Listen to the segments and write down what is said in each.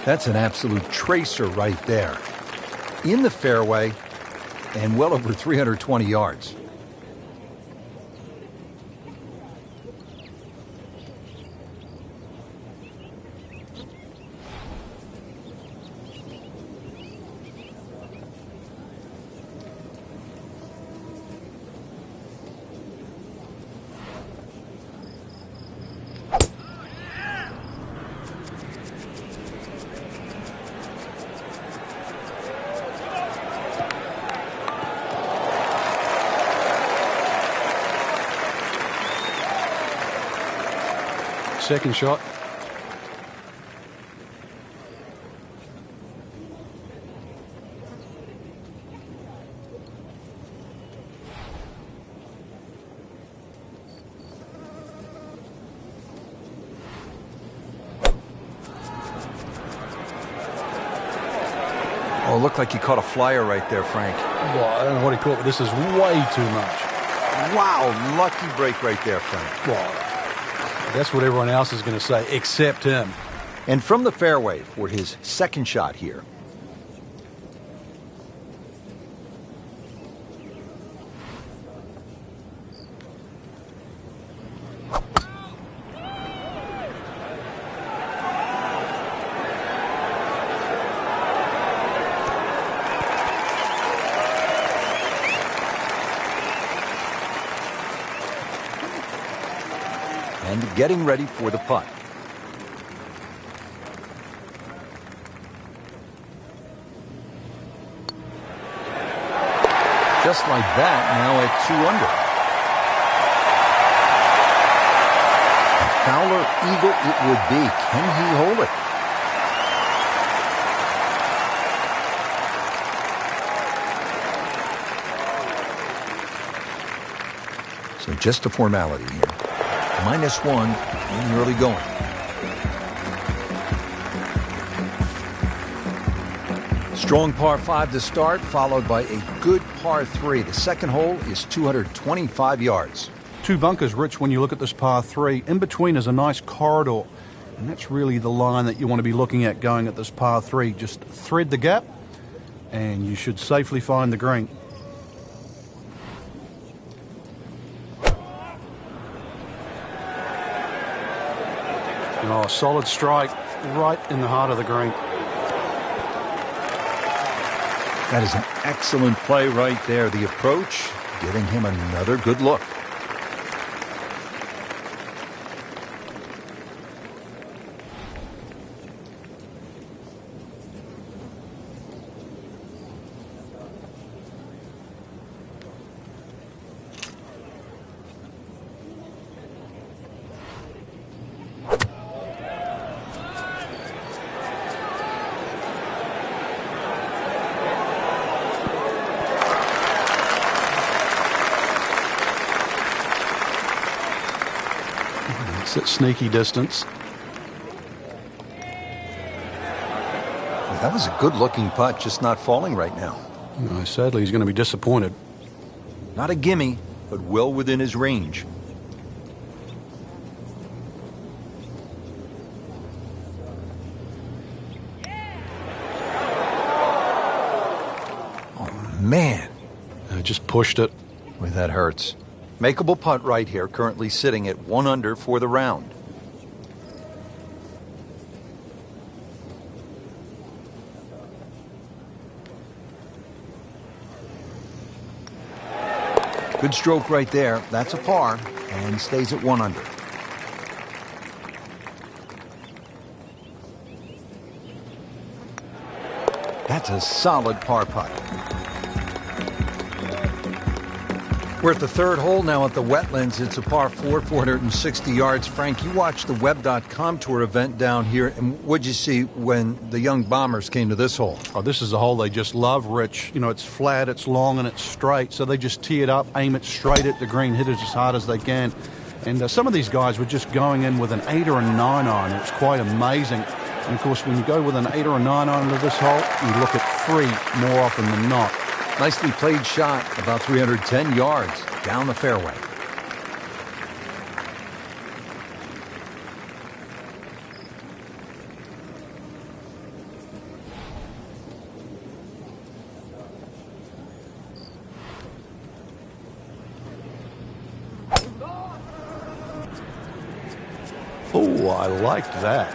That's an absolute tracer right there. In the fairway and well over 320 yards. Second shot. Oh, it looked like he caught a flyer right there, Frank. Well, I don't know what he caught, but this is way too much. Wow, lucky break right there, Frank. Well, that's what everyone else is going to say, except him. And from the fairway for his second shot here. And getting ready for the putt. Just like that, now at 2 under. A fowler eagle it would be. Can he hold it? So just a formality here. -1 in the early going. Strong par 5 to start, followed by a good par 3. The second hole is 225 yards. 2 bunkers, Rich, when you look at this par 3. In between is a nice corridor, and that's really the line that you want to be looking at going at this par 3. Just thread the gap, and you should safely find the green. Oh, solid strike right in the heart of the green. That is an excellent play right there. The approach giving him another good look. At sneaky distance. That was a good-looking putt, just not falling right now. Sadly, he's going to be disappointed. Not a gimme, but well within his range. Oh, man. Just pushed it. Boy, that hurts. Makeable putt right here, currently sitting at 1 under for the round. Good stroke right there. That's a par, and he stays at 1 under. That's a solid par putt. We're at the third hole now at the Wetlands. It's a par 4, 460 yards. Frank, you watched the Web.com Tour event down here, and what'd you see when the young bombers came to this hole? Oh, this is a hole they just love, Rich. You know, it's flat, it's long, and it's straight, so they just tee it up, aim it straight at the green, hit it as hard as they can. And some of these guys were just going in with an 8 or a 9 iron. It's quite amazing. And, of course, when you go with an 8 or a 9 iron to this hole, you look at 3 more often than not. Nicely played shot, about 310 yards down the fairway. Oh, I liked that.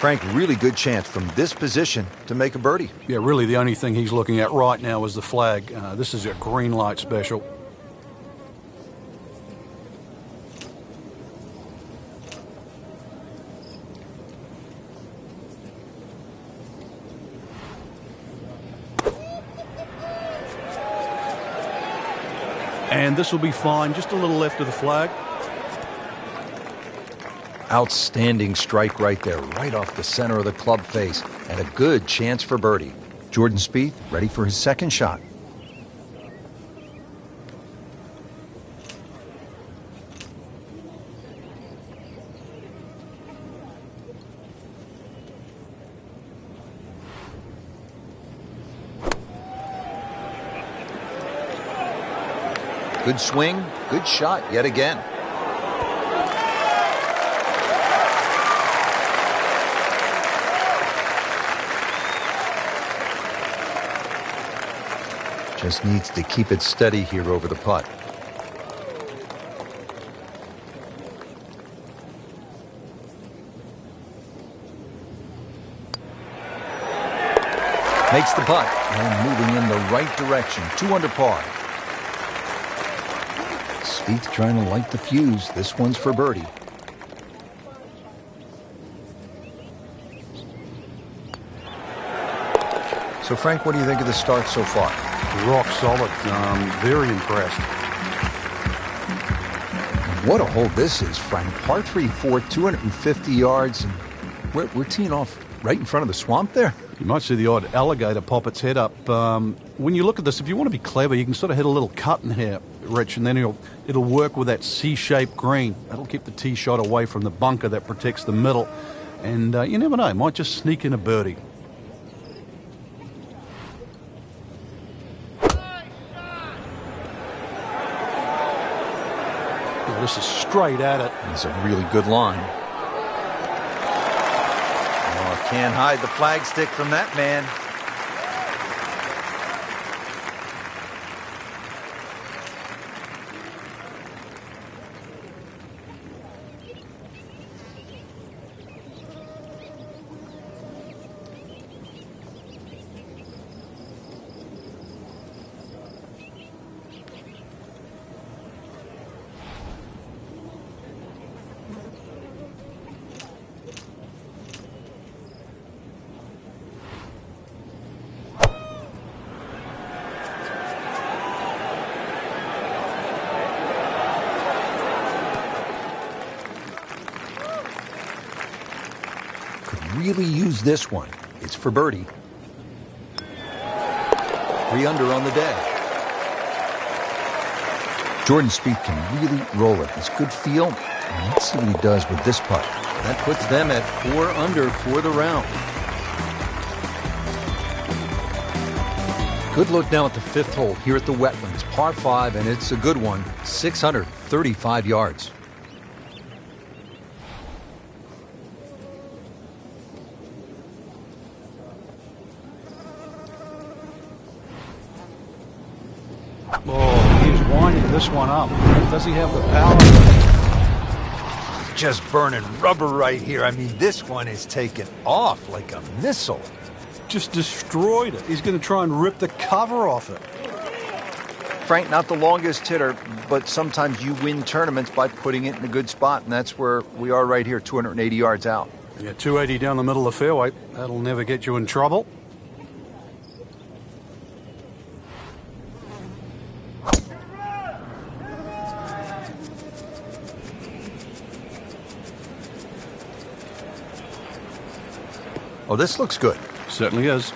Frank, really good chance from this position to make a birdie. Yeah, really the only thing he's looking at right now is the flag. This is a green light special. And this will be fine, just a little left of the flag. Outstanding strike right there, right off the center of the club face, and a good chance for birdie. Jordan Spieth ready for his second shot. Good swing, good shot yet again. Just needs to keep it steady here over the putt. Makes the putt and moving in the right direction. 2 under par. Speith trying to light the fuse. This one's for birdie. So, Frank, what do you think of the start so far? Rock solid. Very impressed. What a hole this is, Frank. Par 3, 4, 250 yards. And we're teeing off right in front of the swamp there. You might see the odd alligator pop its head up. When you look at this, if you want to be clever, you can sort of hit a little cut in here, Rich, and then it'll work with that C-shaped green. That'll keep the tee shot away from the bunker that protects the middle. And you never know, it might just sneak in a birdie. This is straight at it. It's a really good line. Oh, can't hide the flagstick from that man. Really use this one. It's for birdie. 3 under on the day. Jordan Spieth can really roll it. It's good feel. And let's see what he does with this putt. That puts them at 4 under for the round. Good look now at the 5th hole here at the Wetlands. Par 5, and it's a good one. 635 yards. Oh, he's winding this one up. Does he have the power? Just burning rubber right here. I mean, this one is taken off like a missile. Just destroyed it. He's going to try and rip the cover off it. Frank, not the longest hitter, but sometimes you win tournaments by putting it in a good spot, and that's where we are right here, 280 yards out. Yeah, 280 down the middle of the fairway. That'll never get you in trouble. Oh, this looks good. Certainly is.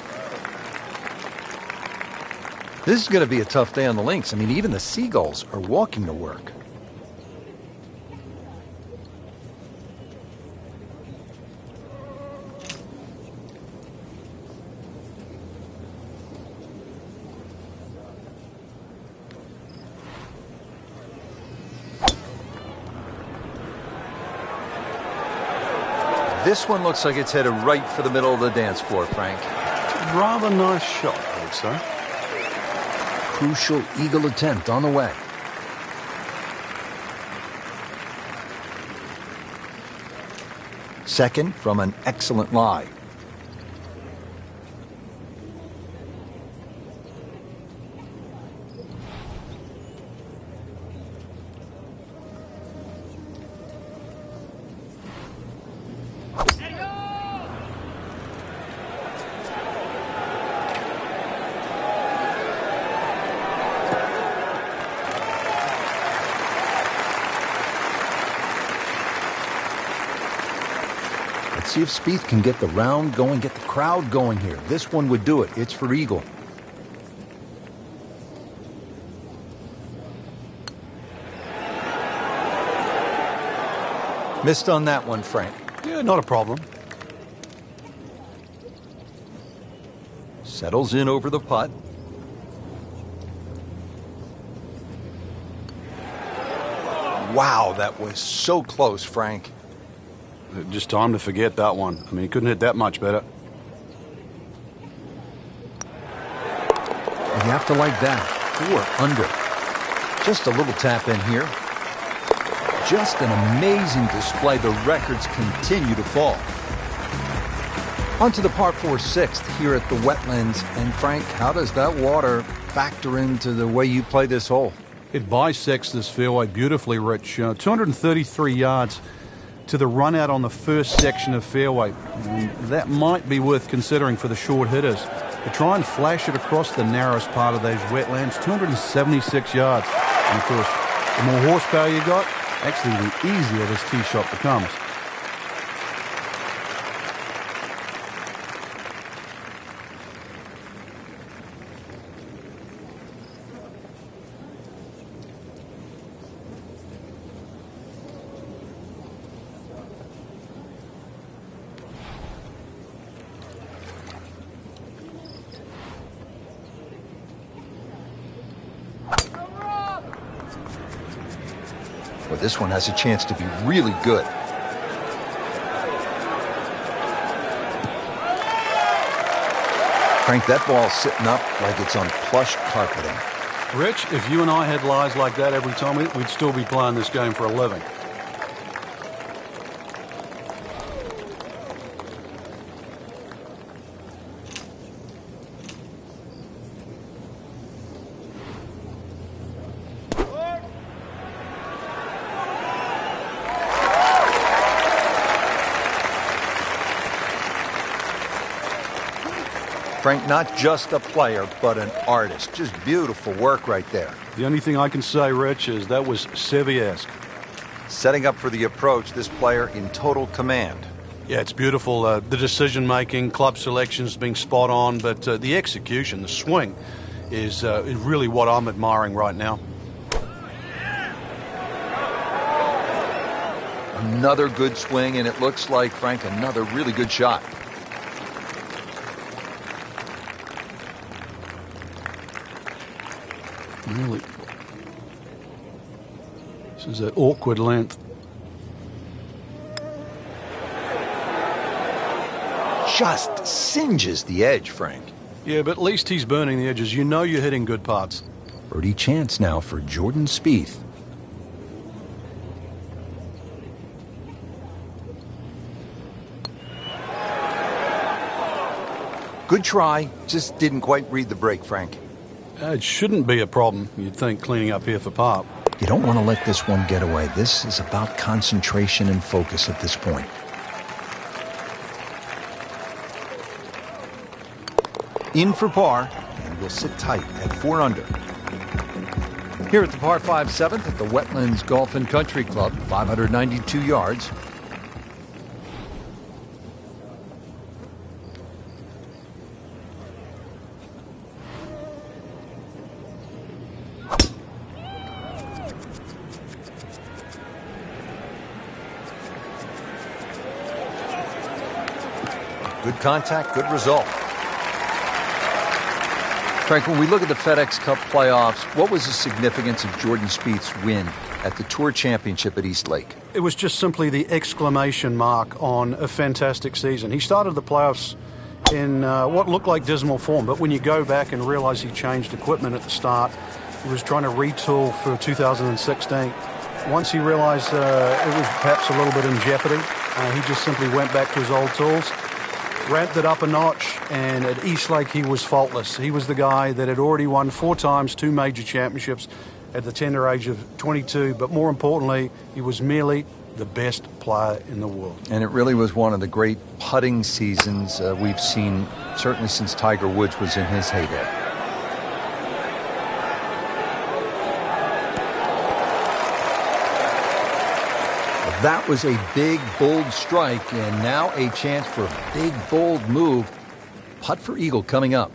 This is going to be a tough day on the links. I mean, even the seagulls are walking to work. This one looks like it's headed right for the middle of the dance floor, Frank. Rather nice shot, I would say. Crucial eagle attempt on the way. Second from an excellent lie. See if Speith can get the round going, get the crowd going here. This one would do it. It's for eagle. Missed on that one, Frank. Yeah, not a problem. Settles in over the putt. Wow, that was so close, Frank. Just time to forget that one. I mean, he couldn't hit that much better. You have to like that. 4 under. Just a little tap in here. Just an amazing display. The records continue to fall. On to the par 4 sixth here at the Wetlands. And Frank, how does that water factor into the way you play this hole? It bisects this fairway beautifully, Rich. 233 yards to the run out on the first section of fairway. That might be worth considering for the short hitters. To try and flash it across the narrowest part of those wetlands, 276 yards. And of course, the more horsepower you got, actually the easier this tee shot becomes. Well, this one has a chance to be really good. Frank, that ball's sitting up like it's on plush carpeting. Rich, if you and I had lies like that every time, we'd still be playing this game for a living. Frank, not just a player, but an artist. Just beautiful work right there. The only thing I can say, Rich, is that was Seve-esque. Setting up for the approach, this player in total command. Yeah, it's beautiful. The decision-making, club selections being spot on, but the execution, the swing, is really what I'm admiring right now. Another good swing, and it looks like, Frank, another really good shot. Really. This is an awkward length. Just singes the edge, Frank. Yeah, but at least he's burning the edges. You know you're hitting good putts. Birdie chance now for Jordan Spieth. Good try, just didn't quite read the break, Frank. It shouldn't be a problem, you'd think, cleaning up here for par. You don't want to let this one get away. This is about concentration and focus at this point. In for par, and we'll sit tight at 4 under. Here at the par 5 7th at the Wetlands Golf and Country Club, 592 yards. Good contact, good result. Frank, when we look at the FedEx Cup playoffs, what was the significance of Jordan Spieth's win at the Tour Championship at East Lake? It was just simply the exclamation mark on a fantastic season. He started the playoffs in what looked like dismal form, but when you go back and realize he changed equipment at the start, he was trying to retool for 2016. Once he realized it was perhaps a little bit in jeopardy, he just simply went back to his old tools, ramped it up a notch, and at East Lake he was faultless. He was the guy that had already won 4 times, 2 major championships at the tender age of 22, but more importantly, he was merely the best player in the world. And it really was one of the great putting seasons we've seen, certainly since Tiger Woods was in his heyday. That was a big, bold strike, and now a chance for a big, bold move. Putt for eagle coming up.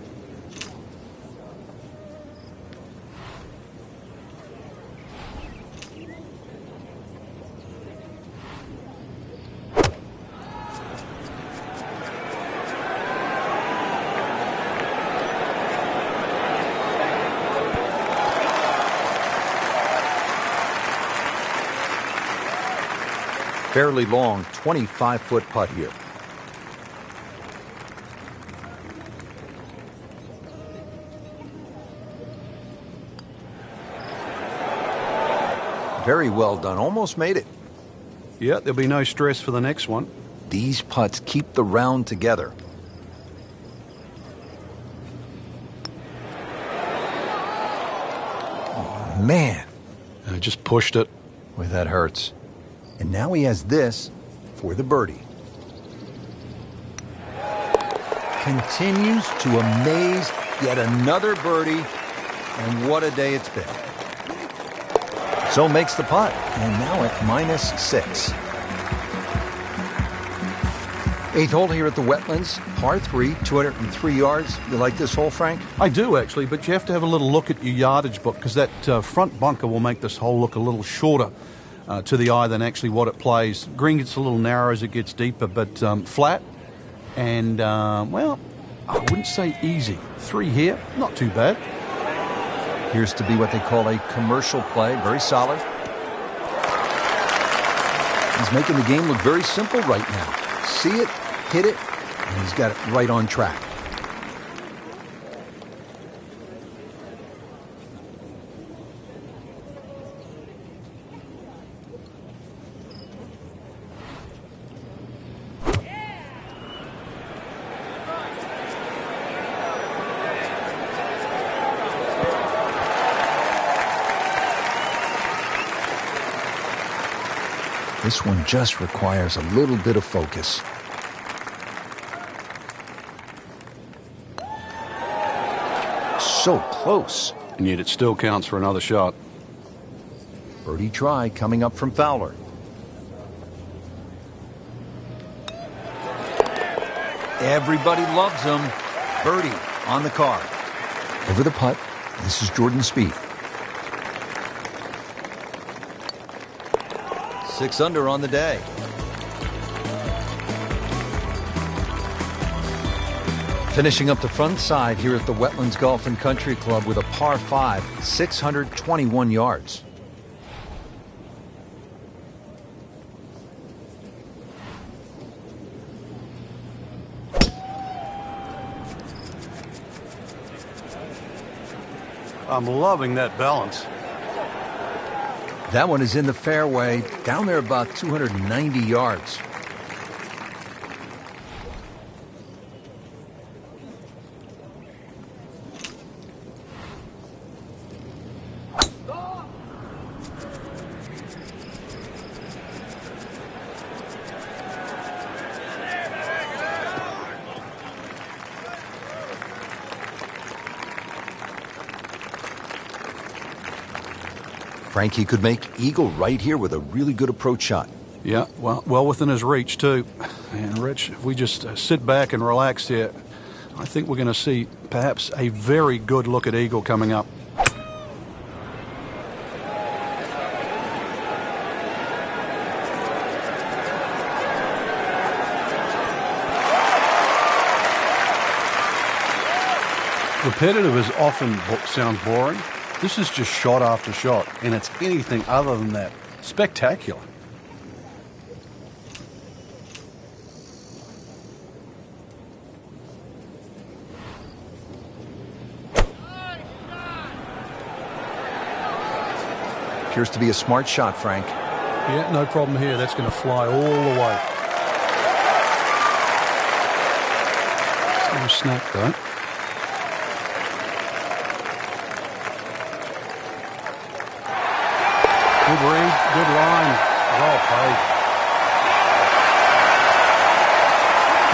Fairly long 25-foot putt here. Very well done. Almost made it. Yeah, there'll be no stress for the next one. These putts keep the round together. Oh, man. Just pushed it. Boy, that hurts. And now he has this for the birdie. Continues to amaze. Yet another birdie. And what a day it's been. So makes the putt. And now at -6. 8th hole here at the Wetlands. Par 3, 203 yards. You like this hole, Frank? I do, actually, but you have to have a little look at your yardage book because that front bunker will make this hole look a little shorter to the eye than actually what it plays. Green gets a little narrow as it gets deeper, but flat and, well, I wouldn't say easy. 3 here, not too bad. Appears to be what they call a commercial play. Very solid. He's making the game look very simple right now. See it, hit it, and he's got it right on track. This one just requires a little bit of focus. So close. And yet it still counts for another shot. Birdie try coming up from Fowler. Everybody loves him. Birdie on the card. Over the putt, this is Jordan Spieth. 6 under on the day. Finishing up the front side here at the Wetlands Golf and Country Club with a par 5, 621 yards. I'm loving that balance. That one is in the fairway, down there about 290 yards. Frankie could make eagle right here with a really good approach shot. Yeah, well within his reach, too. And, Rich, if we just sit back and relax here, I think we're going to see perhaps a very good look at eagle coming up. Repetitive is often sounds boring. This is just shot after shot, and it's anything other than that. Spectacular. Appears to be a smart shot, Frank. Yeah, no problem here. That's going to fly all the way. No snap, though. Good read, good line. Well played.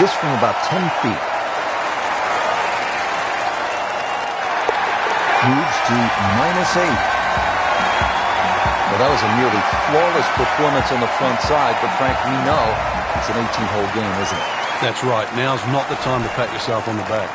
This from about 10 feet. Moves to -8. Well, that was a nearly flawless performance on the front side, but Frank, we know it's an 18-hole game, isn't it? That's right. Now's not the time to pat yourself on the back.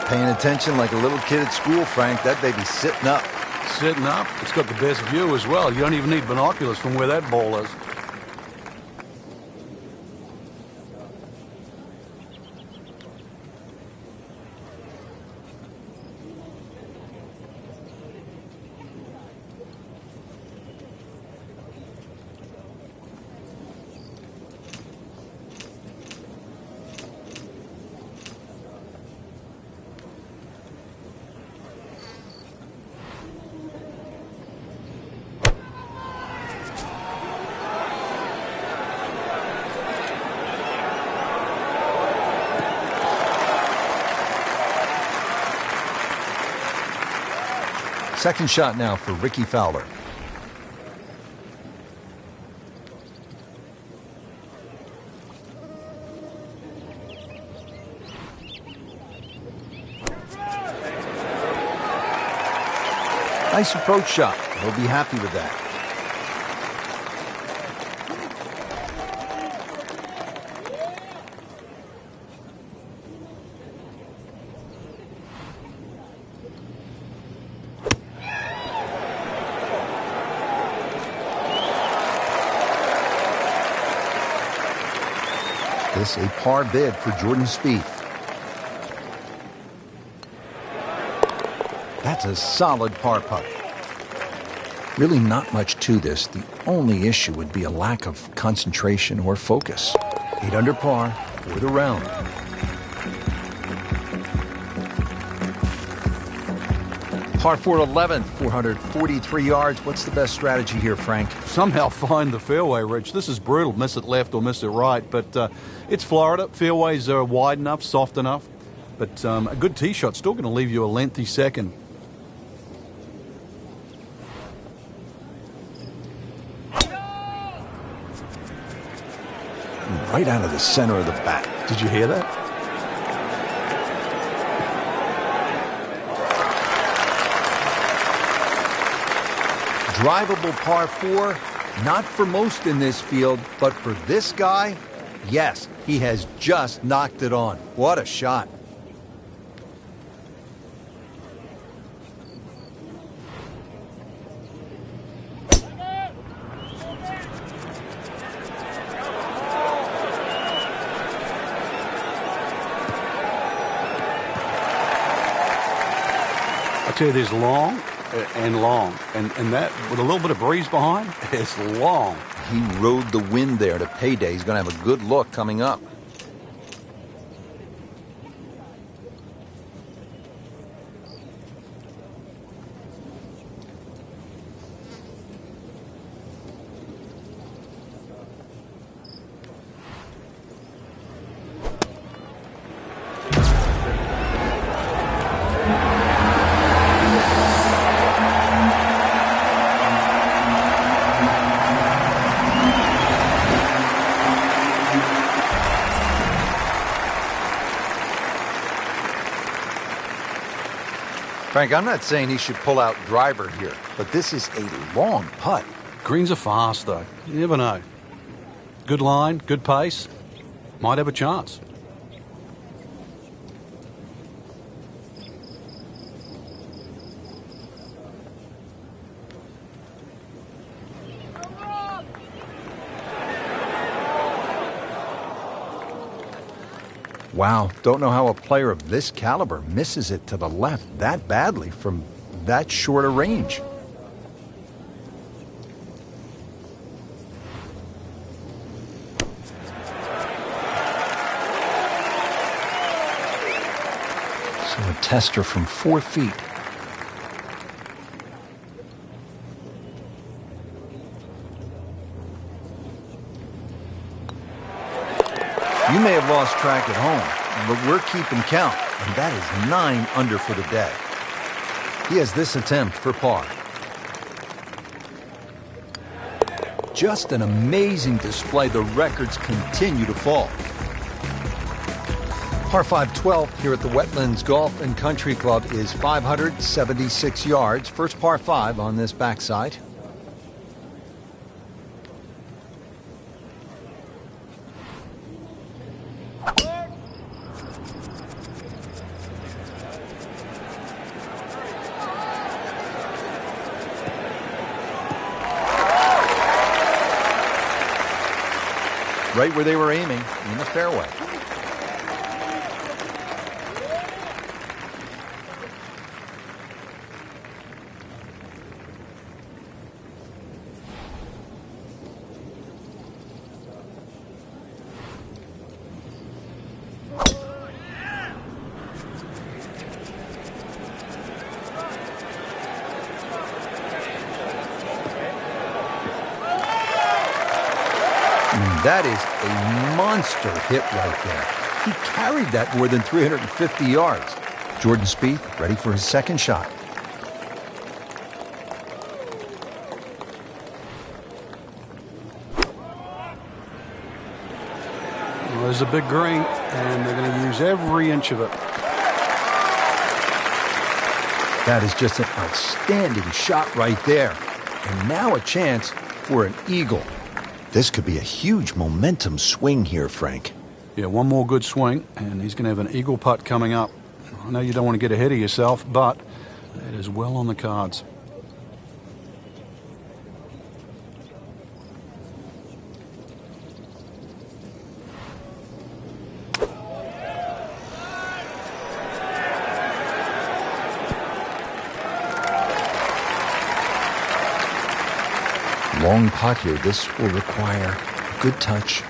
Paying attention like a little kid at school, Frank. That baby's sitting up. Sitting up. It's got the best view as well. You don't even need binoculars from where that ball is. Second shot now for Ricky Fowler. Nice approach shot. He'll be happy with that. This a par bid for Jordan Spieth. That's a solid par putt. Really not much to this. The only issue would be a lack of concentration or focus. 8 under par for the round. Par 4 11, 443 yards. What's the best strategy here, Frank? Somehow find the fairway, Rich. This is brutal. Miss it left or miss it right. But it's Florida. Fairways are wide enough, soft enough. But a good tee shot's still going to leave you a lengthy second. Right out of the center of the bat. Did you hear that? Drivable par 4, not for most in this field, but for this guy, yes, he has just knocked it on. What a shot. I tell you, there's long and long, and that with a little bit of breeze behind, it's long. He rode the wind there to payday. He's going to have a good look coming up. Frank, I'm not saying he should pull out driver here, but this is a long putt. Greens are fast, though. You never know. Good line, good pace. Might have a chance. Wow, don't know how a player of this caliber misses it to the left that badly from that short a range. So a tester from 4 feet. You may have lost track at home, but we're keeping count, and that is 9 under for the day. He has this attempt for par. Just an amazing display. The records continue to fall. Par 5 12 here at the Wetlands Golf and Country Club is 576 yards. First par 5 on this backside. Right where they were aiming, in the fairway. That is a monster hit right there. He carried that more than 350 yards. Jordan Spieth ready for his second shot. Well, there's a big green, and they're going to use every inch of it. That is just an outstanding shot right there. And now a chance for an eagle. This could be a huge momentum swing here, Frank. Yeah, one more good swing, and he's going to have an eagle putt coming up. I know you don't want to get ahead of yourself, but it is well on the cards. Long putt here. This will require a good touch.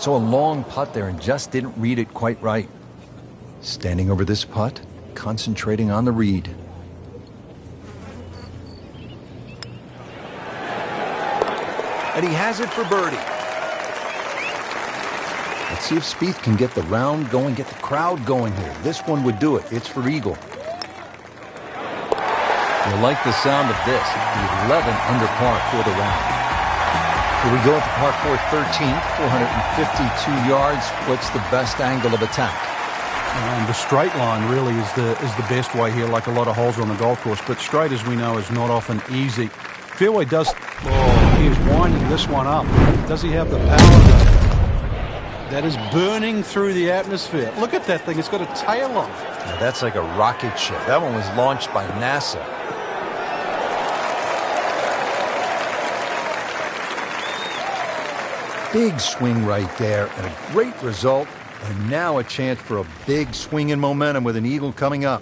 So a long putt there and just didn't read it quite right. Standing over this putt, concentrating on the read. And he has it for birdie. Let's see if Speith can get the round going, get the crowd going here. This one would do it. It's for eagle. You like the sound of this. The 11 under par for the round. Here we go at the par 4 13th, 452 yards. What's the best angle of attack? The straight line really is the best way here, like a lot of holes on the golf course. But straight, as we know, is not often easy. Fairway does... Oh, he is winding this one up. Does he have the power? That is burning through the atmosphere. Look at that thing. It's got a tail on it. Yeah, that's like a rocket ship. That one was launched by NASA. Big swing right there and a great result. And now a chance for a big swing in momentum with an eagle coming up.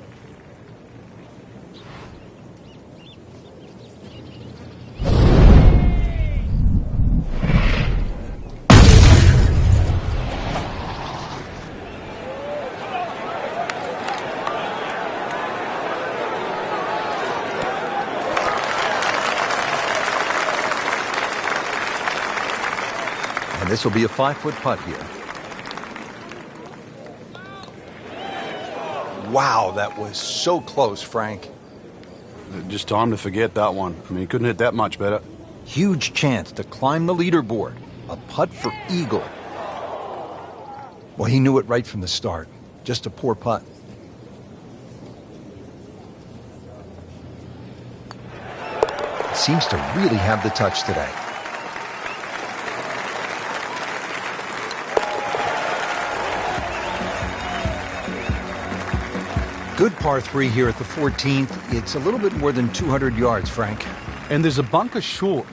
And this will be a 5-foot putt here. Wow, that was so close, Frank. Just time to forget that one. I mean, he couldn't hit that much better. Huge chance to climb the leaderboard. A putt for eagle. Well, he knew it right from the start. Just a poor putt. Seems to really have the touch today. Good par 3 here at the 14th. It's a little bit more than 200 yards, Frank. And there's a bunker short,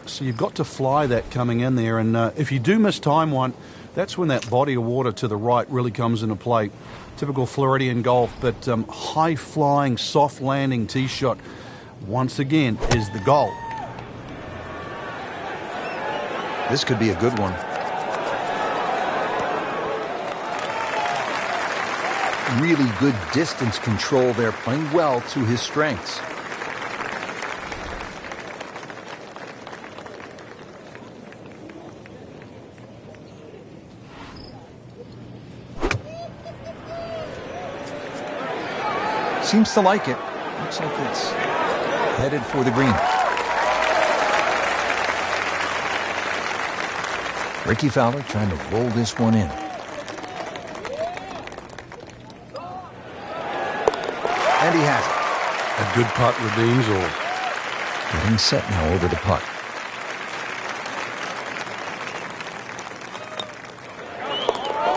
so you've got to fly that coming in there. And if you do miss time one, that's when that body of water to the right really comes into play. Typical Floridian golf, but high-flying, soft-landing tee shot, once again, is the goal. This could be a good one. Really good distance control there, playing well to his strengths. Seems to like it. Looks like it's headed for the green. Ricky Fowler trying to roll this one in. And he has it. A good putt redeems all. Getting set now over the putt.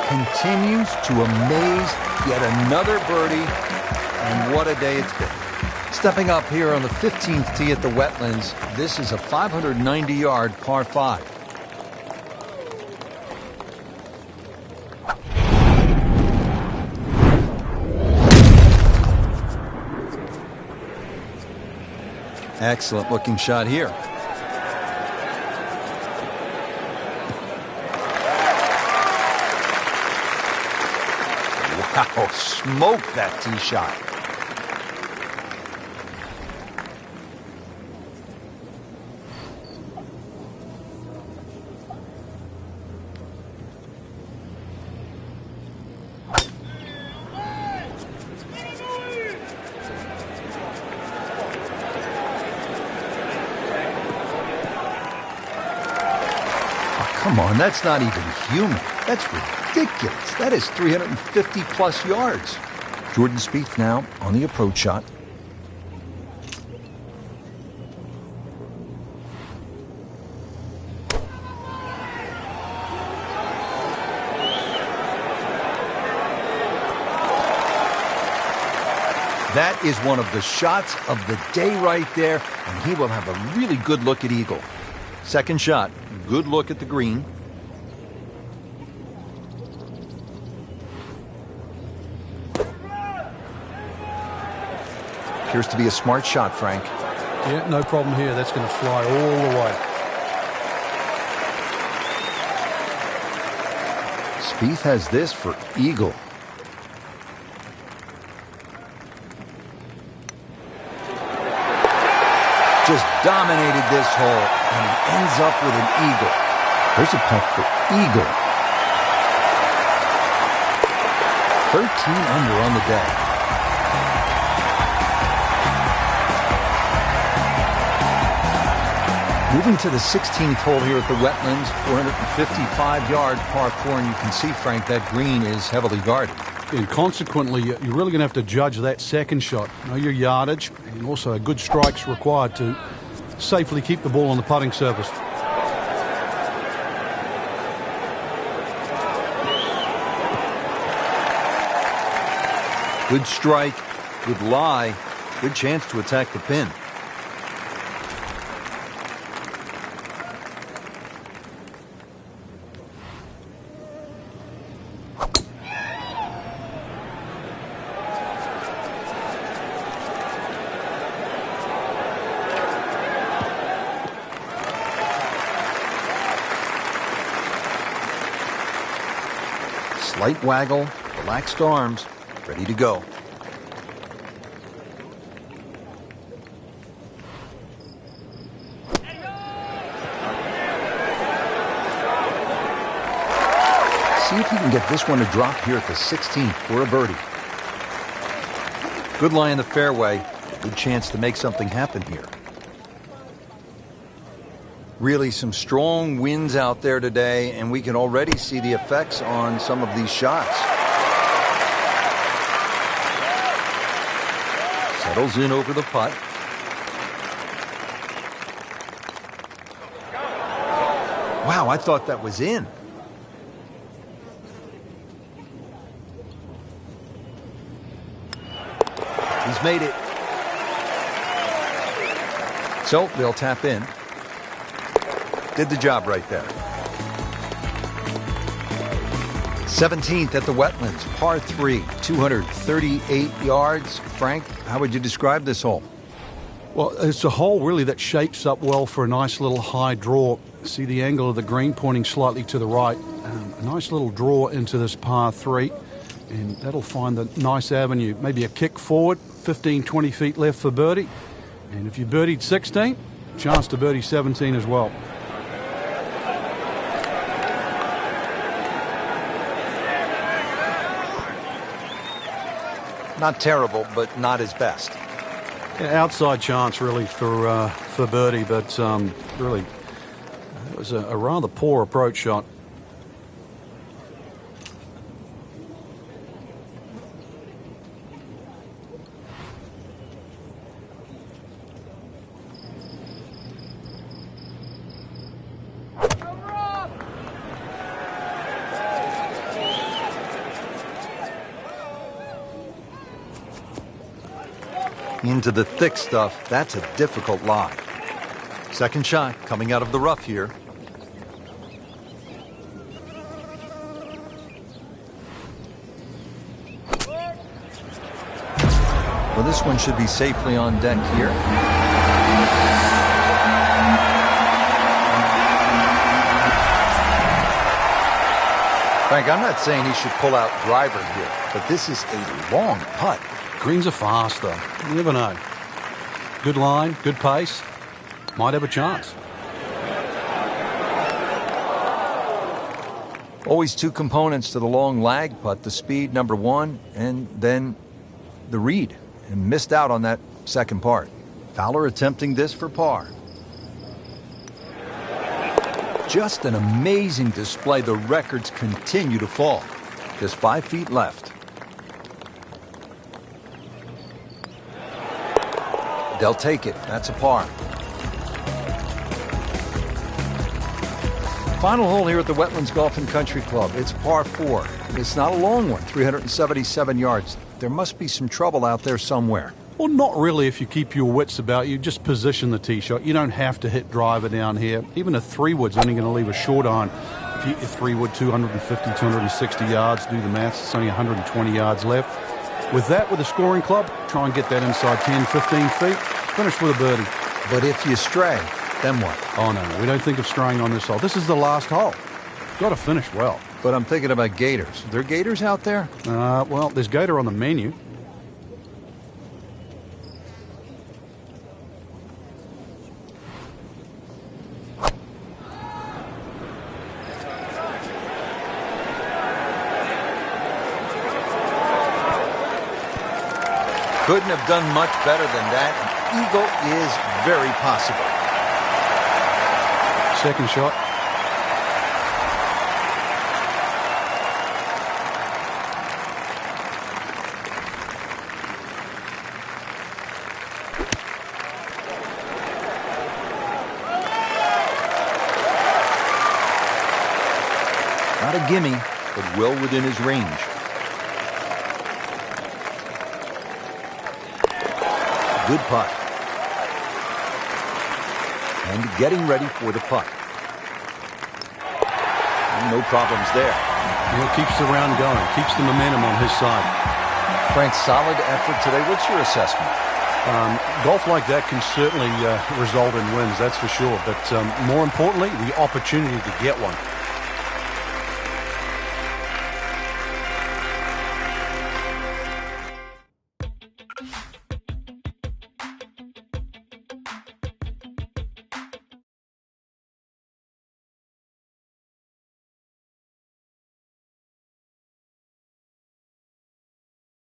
Continues to amaze. Yet another birdie. And what a day it's been. Stepping up here on the 15th tee at the Wetlands. This is a 590-yard par 5. Excellent looking shot here. Wow, smoked that tee shot. Come on, that's not even human. That's ridiculous. That is 350-plus yards. Jordan Spieth now on the approach shot. That is one of the shots of the day right there, and he will have a really good look at eagle. Second shot, good look at the green. Appears to be a smart shot, Frank. Yeah, no problem here. That's going to fly all the way. Spieth has this for eagle. Just dominated this hole, and he ends up with an eagle. There's a putt for eagle. 13 under on the day. Moving to the 16th hole here at the Wetlands, 455-yard par 4, and you can see, Frank, that green is heavily guarded. And consequently, you're really going to have to judge that second shot. Know your yardage, and also a good strike's required to safely keep the ball on the putting surface. Good strike, good lie, good chance to attack the pin. Slight waggle, relaxed arms, ready to go. See if he can get this one to drop here at the 16th for a birdie. Good lie in the fairway, Good chance to make something happen here. Really some strong winds out there today, and we can already see the effects on some of these shots. Settles in over the putt. Wow, I thought that was in. He's made it. So they'll tap in. Did the job right there. 17th at the Wetlands, par 3, 238 yards. Frank, how would you describe this hole? Well, it's a hole really that shapes up well for a nice little high draw. See the angle of the green pointing slightly to the right. A nice little draw into this par 3, and that'll find the nice avenue. Maybe a kick forward, 15, 20 feet left for birdie. And if you birdied 16, chance to birdie 17 as well. Not terrible, but not his best. Yeah, outside chance really for birdie, but really it was a rather poor approach shot. Into the thick stuff, that's a difficult lie. Second shot coming out of the rough here. Well, this one should be safely on deck here. Frank, I'm not saying he should pull out driver here, but this is a long putt. Greens are fast, though. You never know. Good line, good pace. Might have a chance. Always two components to the long lag putt, the speed, number one, and then the read. And missed out on that second part. Fowler attempting this for par. Just an amazing display. The records continue to fall. Just 5 feet left. They'll take it. That's a par. Final hole here at the Wetlands Golf and Country Club. It's par 4. It's not a long one, 377 yards. There must be some trouble out there somewhere. Well, not really if you keep your wits about you. Just position the tee shot. You don't have to hit driver down here. Even a 3-wood's only going to leave a short iron. If you hit your 3-wood 250, 260 yards, do the maths, it's only 120 yards left. With that, with a scoring club, try and get that inside 10, 15 feet. Finish with a birdie. But if you stray, then what? Oh, no, we don't think of straying on this hole. This is the last hole. Got to finish well. But I'm thinking about gators. Are there gators out there? Well, there's gator on the menu. Couldn't have done much better than that. An eagle is very possible. Second shot. Not a gimme, but well within his range. Good putt. And getting ready for the putt. No problems there. He keeps the round going, keeps the momentum on his side. Frank, solid effort today. What's your assessment? Golf like that can certainly result in wins, that's for sure. But more importantly, the opportunity to get one.